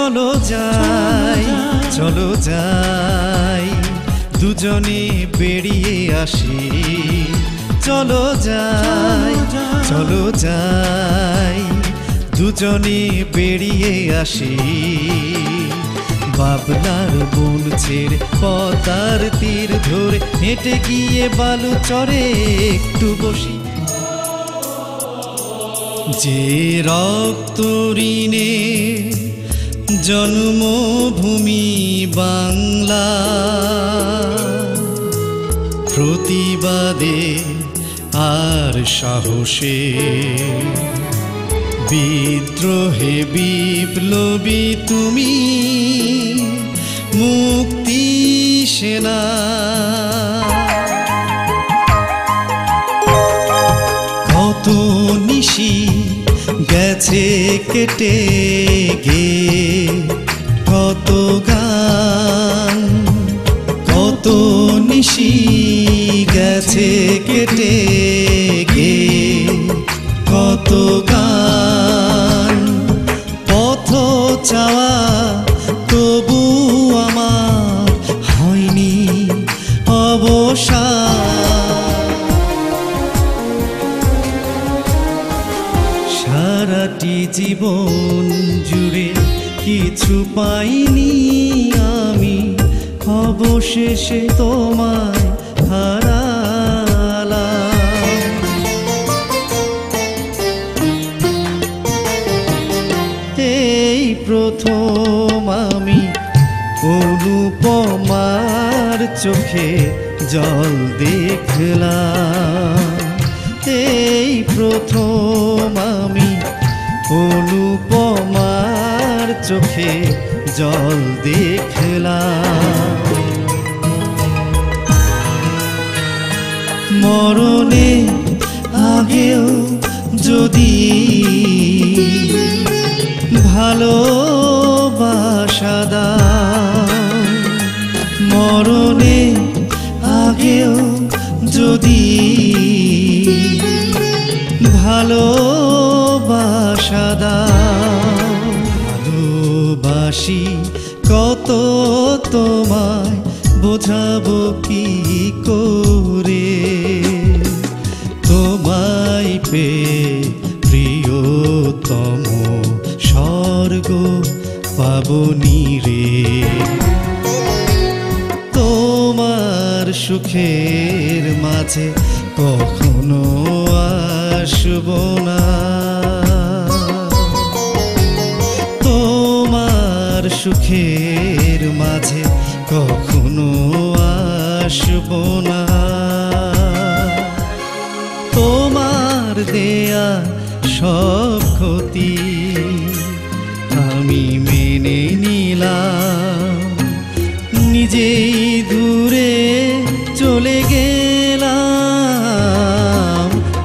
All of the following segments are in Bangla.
চলো যাই চলো যাই দুজনে বেরিয়ে আসি চলো যাই চলো যাই দুজনে বেরিয়ে আসি বাবলার বন ছেড়ে পদ্মার তীর ধরে হেঁটে গিয়ে বালু চরে একটু বসি যে রক্ত ঋণে জন্মভূমি বাংলা প্রতিবাদে আর সাহসে বিদ্রোহে বিপ্লবী তুমি মুক্তি সেনা কত নিশি গেছে কেটে গে কত গান কত নিশি গেছে কেটে গে কত গান পথ চাওয়া তবু আমার হয়নি অবসান সারাটি জীবন জুড়ে কিছু পাইনি আমি অবশেষে তোমায় হারালাম এই প্রথম আমি অনুপমার চোখে জল দেখলাম এই প্রথম আমি অনুপমার চোখে জল দেখলাম মরণে আগেও যদি ভালোবাসা দাও মরণে আগেও যদি ভালোবাসা দাও ভালোবাসি কত তোমায় বোঝাবো কি করে তোমায় পেয়ে প্রিয়তম স্বর্গ পাবনি রে তোমার সুখের মাঝে কখনো আসব না তোমার সুখের মাঝে কখনো আসব না তোমার দেয়া সব ক্ষতি আমি মেনে নিলাম নিজেই দূরে চলে গেলাম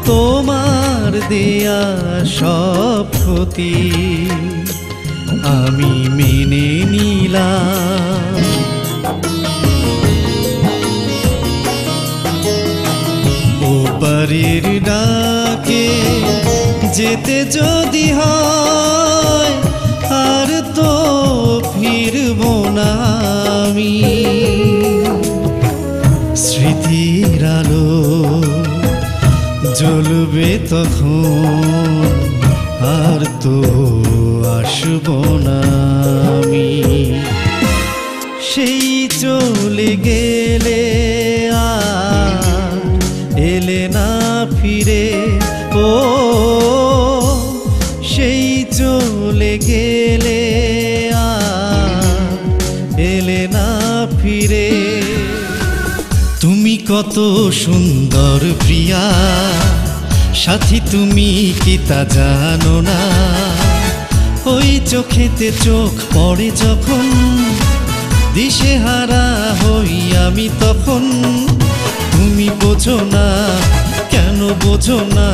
তোমার দেয়া সব ক্ষতি আমি মেনে নিলাম ওপারের ডাকে যেতে যদি হয় আর তো ফিরব না আমি স্মৃতির আলো জ্বলবে তখন আর তো আসব না আমি সেই চলে গেলে আর এলে না ফিরে ও সেই চলে গেলে আর এলে না ফিরে তুমি কত সুন্দর প্রিয়া সাথী তুমি কি তা জানো না ওই চোখেতে চোখ পড়ে যখন দিশেহারা হই আমি তখন তুমি বোঝো না কেন বোঝো না